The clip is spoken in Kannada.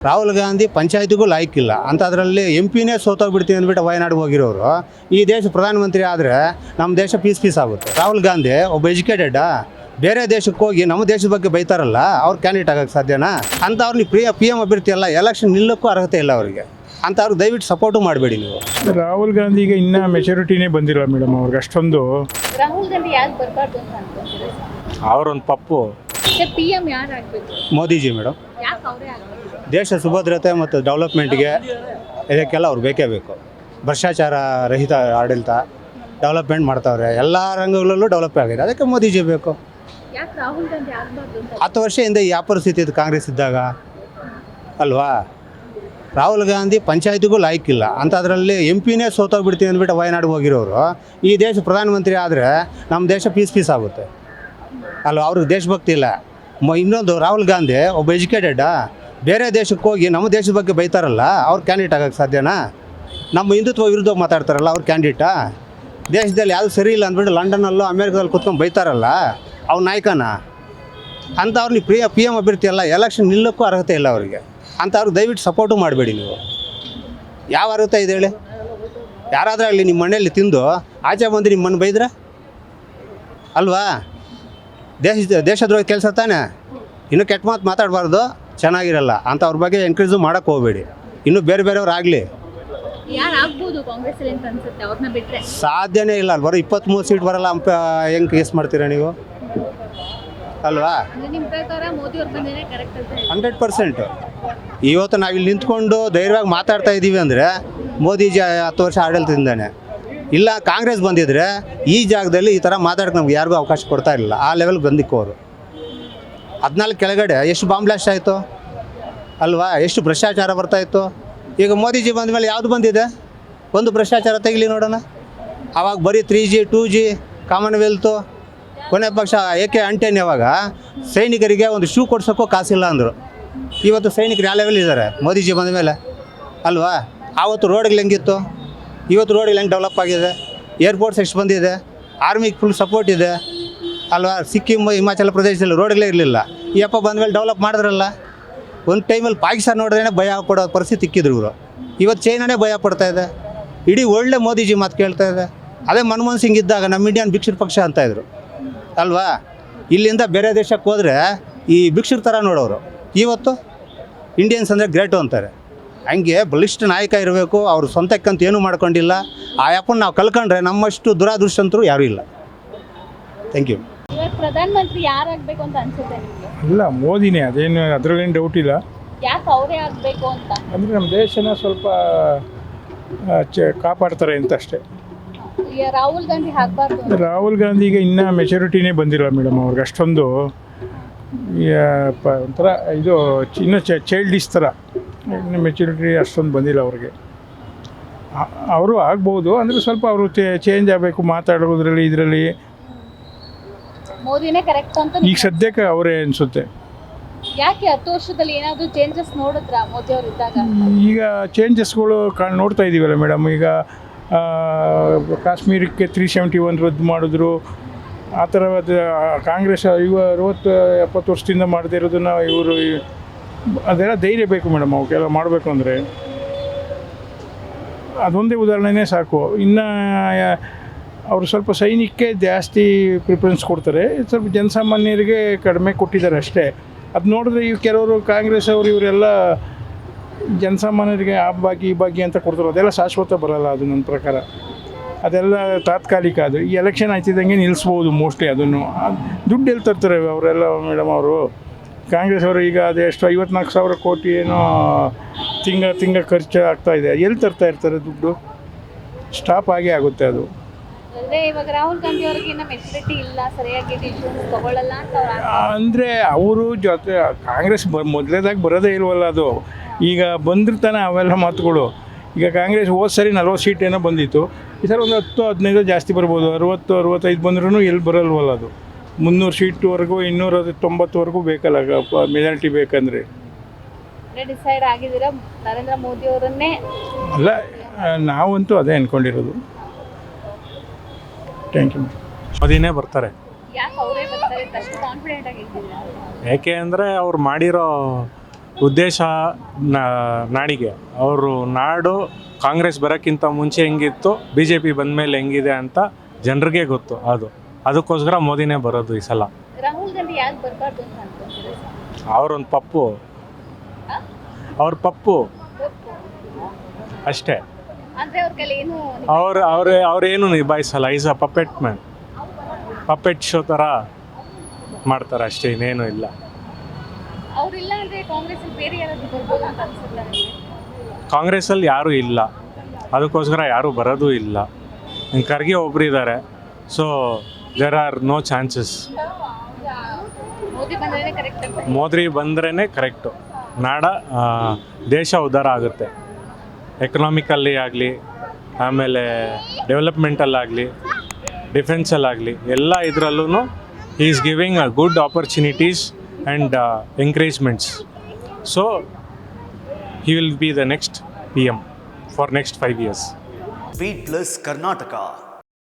ರಾಹುಲ್ ಗಾಂಧಿ ಪಂಚಾಯತಿಗೂ ಲಾಯಕ್ಕಿಲ್ಲ ಅಂತ ಅದರಲ್ಲಿ ಎಂಪಿನೇ ಸೋತೋಗ್ಬಿಡ್ತೀನಿ ಅಂದ್ಬಿಟ್ಟು ವಯನಾಡಿಗೆ ಹೋಗಿರೋರು ಈ ದೇಶ ಪ್ರಧಾನಮಂತ್ರಿ ಆದರೆ ನಮ್ಮ ದೇಶ ಪೀಸ್ ಆಗುತ್ತೆ. ರಾಹುಲ್ ಗಾಂಧಿ ಒಬ್ಬ ಎಜುಕೇಟೆಡಾ ಬೇರೆ ದೇಶಕ್ಕೆ ಹೋಗಿ ನಮ್ಮ ದೇಶದ ಬಗ್ಗೆ ಬೈತಾರಲ್ಲ ಅವ್ರು ಕ್ಯಾಂಡಿಡೇಟ್ ಆಗೋಕ್ಕೆ ಸಾಧ್ಯನಾ? ಅಂತ ಅವ್ರಿಗೆ ಪಿ ಎಮ್ ಅಭ್ಯರ್ಥಿ ಅಲ್ಲ, ಎಲೆಕ್ಷನ್ ನಿಲ್ಲಕ್ಕೂ ಅರ್ಹತೆ ಇಲ್ಲ ಅವರಿಗೆ. ಅಂತ ಅವ್ರಿಗೆ ದಯವಿಟ್ಟು ಸಪೋರ್ಟು ಮಾಡಬೇಡಿ ನೀವು. ರಾಹುಲ್ ಗಾಂಧಿಗೆ ಇನ್ನೂ ಮೆಚುರಿಟಿನೇ ಬಂದಿಲ್ಲ ಮೇಡಮ್ ಅವ್ರಿಗೆ ಅಷ್ಟೊಂದು. ರಾಹುಲ್ ಗಾಂಧಿ ಯಾಕೆ ಬರಬಾರ್ದು ಅಂತ ಅನ್ಕೊಂತೀರಾ? ಅವ್ರೊಂದು ಪಪ್ಪು. PM ಯಾರು ಆಗಬೇಕು? ಮೋದಿಜಿ ಮೇಡಮ್. ಯಾಕೆ ಅವರೇ ಆಗಬೇಕು? ದೇಶ ಸುಭದ್ರತೆ ಮತ್ತು ಡೆವಲಪ್ಮೆಂಟ್ಗೆ ಇದಕ್ಕೆಲ್ಲ ಅವ್ರು ಬೇಕೇ ಬೇಕು. ಭ್ರಷ್ಟಾಚಾರ ರಹಿತ ಆಡಳಿತ ಡೆವಲಪ್ಮೆಂಟ್ ಮಾಡ್ತಾವ್ರೆ, ಎಲ್ಲ ರಂಗಗಳಲ್ಲೂ ಡೆವಲಪ್ ಆಗಿದೆ, ಅದಕ್ಕೆ ಮೋದಿಜಿ ಬೇಕು. ಯಾಕೆ ರಾಹುಲ್ ಗಾಂಧಿ ಆಗಬಾರ್ದು ಅಂತ? 10 ವರ್ಷ ಹಿಂದೆ ಯಾವ ಪರಿಸ್ಥಿತಿ ಇತ್ತು ಕಾಂಗ್ರೆಸ್ ಇದ್ದಾಗ ಅಲ್ವಾ? ರಾಹುಲ್ ಗಾಂಧಿ ಪಂಚಾಯತಿಗೂ ಲಾಯಕ್ಕಿಲ್ಲ ಅಂತ ಅದರಲ್ಲಿ ಎಂಪಿನೇ ಸೋತೋಗ್ಬಿಡ್ತೀನಿ ಅಂದ್ಬಿಟ್ಟು ವಯನಾಡಿಗೆ ಹೋಗಿರೋರು ಈ ದೇಶ ಪ್ರಧಾನಮಂತ್ರಿ ಆದರೆ ನಮ್ಮ ದೇಶ ಪೀಸ್ ಆಗುತ್ತೆ ಅಲ್ವಾ? ಅವ್ರಿಗೆ ದೇಶಭಕ್ತಿ ಇಲ್ಲ. ಇನ್ನೊಂದು ರಾಹುಲ್ ಗಾಂಧಿ ಒಬ್ಬ ಎಜುಕೇಟೆಡಾ ಬೇರೆ ದೇಶಕ್ಕೆ ಹೋಗಿ ನಮ್ಮ ದೇಶದ ಬಗ್ಗೆ ಬೈತಾರಲ್ಲ ಅವ್ರು ಕ್ಯಾಂಡಿಡೇಟ್ ಆಗೋಕ್ಕೆ ಸಾಧ್ಯನಾ? ನಮ್ಮ ಹಿಂದುತ್ವ ವಿರುದ್ಧ ಮಾತಾಡ್ತಾರಲ್ಲ ಅವ್ರು ಕ್ಯಾಂಡಿಡೇಟಾ? ದೇಶದಲ್ಲಿ ಯಾವುದು ಸರಿ ಇಲ್ಲ ಅಂದ್ಬಿಟ್ಟು ಲಂಡನ್ನಲ್ಲೋ ಅಮೇರಿಕಾದಲ್ಲಿ ಕೂತ್ಕೊಂಡು ಬೈತಾರಲ್ಲ ಅವ್ರ ನಾಯಕನ? ಅಂತ ಅವ್ರಿಗೆ PM ಅಭ್ಯರ್ಥಿ ಅಲ್ಲ, ಎಲೆಕ್ಷನ್ ನಿಲ್ಲಕ್ಕೂ ಅರ್ಹತೆ ಇಲ್ಲ ಅವರಿಗೆ. ಅಂತ ಅವ್ರಿಗೆ ದಯವಿಟ್ಟು ಸಪೋರ್ಟು ಮಾಡಬೇಡಿ ನೀವು. ಯಾವ ಅರ್ಹತೆ ಇದೆ ಹೇಳಿ? ಯಾರಾದರೂ ಆಗಲಿ ನಿಮ್ಮ ಮನೆಯಲ್ಲಿ ತಿಂದು ಆಚೆ ಬಂದು ನಿಮ್ಮ ಮನೆ ಬೈದ್ರೆ ಅಲ್ವಾ? ದೇಶದ್ರೋಹ ಕೆಲಸ ತಾನೆ. ಇನ್ನೂ ಕೆಟ್ಟ ಮಾತು ಮಾತಾಡಬಾರ್ದು, ಚೆನ್ನಾಗಿರಲ್ಲ. ಅಂತ ಅವ್ರ ಬಗ್ಗೆ ಎನ್ಕರೇಜು ಮಾಡೋಕ್ಕೆ ಹೋಗಬೇಡಿ. ಇನ್ನೂ ಬೇರೆಯವ್ರು ಆಗಲಿ. ಯಾರು ಆಗ್ಬೋದು ಕಾಂಗ್ರೆಸ್ಸಲ್ಲಿ ಅಂತ ಅನ್ಸುತ್ತೆ ಅವ್ರನ್ನ ಬಿಟ್ಟರೆ? ಸಾಧ್ಯನೇ ಇಲ್ಲ. ಅಲ್ಲಿ ಬರೋ 23 ಸೀಟ್ ಬರಲ್ಲ. ಹೆಂಗೆ ಕೇಸ್ ಮಾಡ್ತೀರಾ ನೀವು ಅಲ್ವಾ? ನಿಮ್ಮ ಪ್ರಕಾರ ಮೋದಿ ಅವ್ರು ಬಂದೇನೆ ಕರೆಕ್ಟ್ ಅಂತ? 100%. ಇವತ್ತು ನಾವಿಲ್ಲಿ ನಿಂತ್ಕೊಂಡು ಧೈರ್ಯವಾಗಿ ಮಾತಾಡ್ತಾ ಇದ್ದೀವಿ ಅಂದರೆ ಮೋದಿಜಿ 10 ವರ್ಷ ಆಡಳಿತದಿಂದಾನೆ. ಇಲ್ಲ ಕಾಂಗ್ರೆಸ್ ಬಂದಿದ್ರೆ ಈ ಜಾಗದಲ್ಲಿ ಈ ಥರ ಮಾತಾಡೋಕೆ ನಮ್ಗೆ ಯಾರಿಗೂ ಅವಕಾಶ ಕೊಡ್ತಾ ಇರಲಿಲ್ಲ. ಆ ಲೆವೆಲ್ಗೆ ಬಂದಿಕ್ಕು ಅವರು. 14 ಕೆಳಗಡೆ ಎಷ್ಟು ಬಾಂಬ್ ಬ್ಲಾಸ್ಟ್ ಆಯಿತು ಅಲ್ವಾ? ಎಷ್ಟು ಭ್ರಷ್ಟಾಚಾರ ಬರ್ತಾಯಿತ್ತು. ಈಗ ಮೋದಿಜಿ ಬಂದ ಮೇಲೆ ಯಾವುದು ಬಂದಿದೆ? ಒಂದು ಭ್ರಷ್ಟಾಚಾರ ತೆಗಿಲಿ ನೋಡೋಣ. ಆವಾಗ ಬರೀ 3G 2G ಕಾಮನ್ವೆಲ್ತು, ಕೊನೆ ಪಕ್ಷ AK-10 ಯಾವಾಗ ಸೈನಿಕರಿಗೆ ಒಂದು ಶೂ ಕೊಡ್ಸೋಕ್ಕೂ ಕಾಸಿಲ್ಲ ಅಂದರು. ಇವತ್ತು ಸೈನಿಕರು ಯಾವ ಲೆವೆಲ್ ಇದ್ದಾರೆ ಮೋದಿಜಿ ಬಂದ ಮೇಲೆ ಅಲ್ವಾ? ಆವತ್ತು ರೋಡ್ಗಳು ಹೆಂಗಿತ್ತು, ಇವತ್ತು ರೋಡ್ಗಳು ಹೆಂಗೆ ಡೆವಲಪ್ ಆಗಿದೆ, ಏರ್ಪೋರ್ಟ್ಸ್ ಎಷ್ಟು ಬಂದಿದೆ, ಆರ್ಮಿಗೆ ಫುಲ್ ಸಪೋರ್ಟ್ ಇದೆ ಅಲ್ವಾ? ಸಿಕ್ಕಿಂ ಹಿಮಾಚಲ ಪ್ರದೇಶದಲ್ಲಿ ರೋಡ್ಗಳೇ ಇರಲಿಲ್ಲ. ಈ ಅಪ್ಪ ಬಂದ ಮೇಲೆ ಡೆವಲಪ್ ಮಾಡಿದ್ರಲ್ಲ. ಒಂದು ಟೈಮಲ್ಲಿ ಪಾಕಿಸ್ತಾನ ನೋಡಿದ್ರೆ ಭಯ ಪಡೋ ಪರಿಸ್ಥಿತಿ ಇಕ್ಕಿದ್ರು ಇವರು. ಇವತ್ತು ಚೈನಾನೇ ಭಯ ಪಡ್ತಾ ಇದೆ. ಇಡೀ ಒಳ್ಳೆ ಮೋದಿಜಿ ಮಾತು ಕೇಳ್ತಾ ಇದೆ. ಅದೇ ಮನಮೋಹನ್ ಸಿಂಗ್ ಇದ್ದಾಗ ನಮ್ಮ ಇಂಡಿಯನ್ ಭಿಕ್ಷುರ ಪಕ್ಷ ಅಂತಾಯಿದ್ರು ಅಲ್ವಾ? ಇಲ್ಲಿಂದ ಬೇರೆ ದೇಶಕ್ಕೆ ಹೋದರೆ ಈ ಭಿಕ್ಷುರ ಥರ ನೋಡೋರು. ಇವತ್ತು ಇಂಡಿಯನ್ಸ್ ಅಂದರೆ ಗ್ರೇಟು ಅಂತಾರೆ. ಹಂಗೆ ಬಲಿಷ್ಠ ನಾಯಕ ಇರಬೇಕು. ಅವರು ಸ್ವಂತಕ್ಕಂತ ಏನೂ ಮಾಡ್ಕೊಂಡಿಲ್ಲ. ಆ ಆ್ಯಪನ್ನು ನಾವು ಕಲ್ಕೊಂಡ್ರೆ ನಮ್ಮಷ್ಟು ದುರಾದೃಷ್ಟಂತರೂ ಯಾರೂ ಇಲ್ಲ. Thank you. ಇವಾಗ ಪ್ರಧಾನಮಂತ್ರಿ ಯಾರಾಗಬೇಕು ಅಂತ ಅನ್ಸುತ್ತೆ ನಿಮಗೆ? ಇಲ್ಲ, ಮೋದಿನೇ, ಅದೇನು ಅದರಲ್ಲೇನು ಡೌಟ್ ಇಲ್ಲ. ಯಾಕೆ ಅವರೇ ಆಗಬೇಕು ಅಂತ? ಅಂದರೆ ನಮ್ಮ ದೇಶನ ಸ್ವಲ್ಪ ಕಾಪಾಡ್ತಾರೆ ಅಂತ ಅಷ್ಟೇ. ಈಗ ರಾಹುಲ್ ಗಾಂಧಿ ಆಗಬಾರ್ದು? ರಾಹುಲ್ ಗಾಂಧಿಗೆ ಇನ್ನೂ ಮೆಚುರಿಟಿನೇ ಬಂದಿಲ್ಲ ಮೇಡಮ್ ಅವ್ರಿಗೆ ಅಷ್ಟೊಂದು. ಒಂಥರ ಇದು ಇನ್ನೂ ಚೈಲ್ಡಿಶ್ ಥರ, ಇನ್ನು ಮೆಚುರಿಟಿ ಅಷ್ಟೊಂದು ಬಂದಿಲ್ಲ ಅವ್ರಿಗೆ. ಅವರು ಆಗ್ಬೋದು ಅಂದರೆ ಸ್ವಲ್ಪ ಅವರು ಚೇಂಜ್ ಆಗಬೇಕು ಮಾತಾಡೋದ್ರಲ್ಲಿ, ಇದರಲ್ಲಿ. ಮೋದಿನೇ ಕರೆಕ್ಟ್ ಅಂತ ಈಗ ಸದ್ಯಕ್ಕೆ ಅವರೇ ಅನಿಸುತ್ತೆ. ಯಾಕೆ 10 ವರ್ಷದಲ್ಲಿ ಏನಾದರೂ ಚೇಂಜಸ್ ನೋಡಿದ್ರಾ ಮೋದಿ ಅವರು ಇದ್ದಾಗ? ಈಗ ಚೇಂಜಸ್ಗಳು ನೋಡ್ತಾ ಇದ್ದೀವಲ್ಲ ಮೇಡಮ್. ಈಗ ಕಾಶ್ಮೀರಕ್ಕೆ 371 ರದ್ದು ಮಾಡಿದ್ರು. ಆ ಥರವಾದ ಕಾಂಗ್ರೆಸ್ 60-70 ವರ್ಷದಿಂದ ಮಾಡದೇ ಇರೋದನ್ನು ಇವರು, ಅದೆಲ್ಲ ಧೈರ್ಯ ಬೇಕು ಮೇಡಮ್ ಅವಕ್ಕೆಲ್ಲ ಮಾಡಬೇಕು ಅಂದರೆ. ಅದೊಂದೇ ಉದಾಹರಣೆನೇ ಸಾಕು. ಇನ್ನು ಅವರು ಸ್ವಲ್ಪ ಸೈನಿಕಕ್ಕೆ ಜಾಸ್ತಿ ಪ್ರಿಫರೆನ್ಸ್ ಕೊಡ್ತಾರೆ, ಸ್ವಲ್ಪ ಜನಸಾಮಾನ್ಯರಿಗೆ ಕಡಿಮೆ ಕೊಟ್ಟಿದ್ದಾರೆ ಅಷ್ಟೇ. ಅದು ನೋಡಿದ್ರೆ ಈಗ ಕೆಲವರು ಕಾಂಗ್ರೆಸ್ ಅವರು ಇವರೆಲ್ಲ ಜನಸಾಮಾನ್ಯರಿಗೆ ಆ ಭಾಗ್ಯ ಈ ಭಾಗ್ಯ ಅಂತ ಕೊಡ್ತಾರೆ. ಅದೆಲ್ಲ ಶಾಶ್ವತ ಬರೋಲ್ಲ ಅದು ನನ್ನ ಪ್ರಕಾರ. ಅದೆಲ್ಲ ತಾತ್ಕಾಲಿಕ. ಅದು ಈ ಎಲೆಕ್ಷನ್ ಆಯ್ತಿದ್ದಂಗೆ ನಿಲ್ಲಿಸ್ಬೋದು ಮೋಸ್ಟ್ಲಿ. ಅದನ್ನು ದುಡ್ಡು ಎಲ್ಲಿ ತರ್ತಾರೆ ಅವರೆಲ್ಲ ಮೇಡಮ್ ಅವರು? ಕಾಂಗ್ರೆಸ್ ಅವರು ಈಗ ಅದೆಷ್ಟು 54,000 ಕೋಟಿ ಏನೋ ತಿಂಗಳ ಖರ್ಚು ಆಗ್ತಾಯಿದೆ. ಎಲ್ಲಿ ತರ್ತಾ ಇರ್ತಾರೆ ದುಡ್ಡು? ಸ್ಟಾಪ್ ಆಗೇ ಆಗುತ್ತೆ ಅದು. ಅಂದರೆ ಇವಾಗ ರಾಹುಲ್ ಗಾಂಧಿ ಅವ್ರಿಗಿನ್ನ ಮೆಚುರಿಟಿ ಇಲ್ಲ, ಸರಿಯಾಗಿ ಡಿಸಿಷನ್ಸ್ ತಗೊಳ್ಳಲ್ಲ ಅಂತ ಅಂದರೆ ಅವರು ಜೊತೆ ಕಾಂಗ್ರೆಸ್ ಮೊದಲೇದಾಗಿ ಬರೋದೇ ಇಲ್ವಲ್ಲ ಅದು. ಈಗ ಬಂದಿರ್ತಾನೆ ಅವೆಲ್ಲ ಮಾತುಗಳು. ಈಗ ಕಾಂಗ್ರೆಸ್ ಹೋದ ಸರಿ 40 ಸೀಟ್ ಏನೋ ಬಂದಿತ್ತು. ಈ ಸರಿ ಒಂದು 10-15 ಜಾಸ್ತಿ ಬರ್ಬೋದು. 60-65 ಬಂದ್ರೂ ಎಲ್ಲಿ ಬರಲ್ವಲ್ಲ ಅದು. 300 ಸೀಟ್ವರೆಗೂ 290ವರೆಗೂ ಬೇಕಲ್ಲ ಮೆಜಾರಿಟಿ ಬೇಕಂದರೆ. ಡಿಸೈಡ್ ಆಗಿದ್ದೀರಾ ನರೇಂದ್ರ ಮೋದಿ ಅವರನ್ನೇ? ಅಲ್ಲ, ನಾವಂತೂ ಅದೇ ಅಂದ್ಕೊಂಡಿರೋದು. Thank you. ಮೋದಿನೇ ಬರ್ತಾರೆ. ಯಾಕೆ ಅವರೇ ಬರ್ತಾರೆ ಅಷ್ಟು ಕಾನ್ಫಿಡೆಂಟ್ ಆಗಿದ್ದೀರಾ? ಯಾಕೆ ಅಂದರೆ ಅವ್ರು ಮಾಡಿರೋ ಉದ್ದೇಶ ನಾಡಿಗೆ ಅವರು ನಾಡು ಕಾಂಗ್ರೆಸ್ ಬರೋಕ್ಕಿಂತ ಮುಂಚೆ ಹೆಂಗಿತ್ತು, ಬಿ ಜೆ ಪಿ ಬಂದಮೇಲೆ ಹೆಂಗಿದೆ ಅಂತ ಜನರಿಗೆ ಗೊತ್ತು. ಅದಕ್ಕೋಸ್ಕರ ಮೋದಿನೇ ಬರೋದು ಈ ಸಲ. ರಾಹುಲ್ ಗಾಂಧಿ ಯಾಕೆ ಬರಬಾರ್ದು ಅಂತ ಅನ್ಕೊಂತೀರಾ ಸರ್? ಅವರೊಂದು ಪಪ್ಪು, ಅವ್ರ ಪಪ್ಪು ಅಷ್ಟೇ. ಅಂದ್ರೆ ಅವ್ರ ಕೈಲಿ ಏನು ಅವ್ರೇನು ನಿಭಾಯಿಸಲ್ಲ. Is a puppet man, puppet show ಥರ ಮಾಡ್ತಾರೆ ಅಷ್ಟೇ, ಇನ್ನೇನು ಇಲ್ಲ. ಅವ್ರಿಲ್ಲ ಅಂದ್ರೆ ಕಾಂಗ್ರೆಸ್ ಬೇರೆ ಯಾರಾದ್ರೂ ಬರ್ಬೋದು ಅಂತ ಅನ್ಸುತ್ತಾ ನಿಮಗೆ? ಕಾಂಗ್ರೆಸ್ಸಲ್ಲಿ ಯಾರೂ ಇಲ್ಲ, ಅದಕ್ಕೋಸ್ಕರ ಯಾರೂ ಬರೋದೂ ಇಲ್ಲ. ಖರ್ಗೆ ಒಬ್ರು ಇದ್ದಾರೆ, so there are no chances. Modi ಬಂದ್ರೆ ಕರೆಕ್ಟ್ ಅಂತ. ಮೋದಿ ಬಂದ್ರೇ ಕರೆಕ್ಟು. ದೇಶ ಉದ್ಧಾರ ಆಗುತ್ತೆ, ಎಕನಾಮಿಕಲ್ಲಿ ಆಗಲಿ, ಆಮೇಲೆ ಡೆವಲಪ್ಮೆಂಟಲ್ಲಾಗಲಿ, ಡಿಫೆನ್ಸಲ್ಲಾಗಲಿ, ಎಲ್ಲ ಇದರಲ್ಲೂ he is giving a good opportunities and encouragements. So he will be the next PM for next 5 years. Beat Plus Karnataka.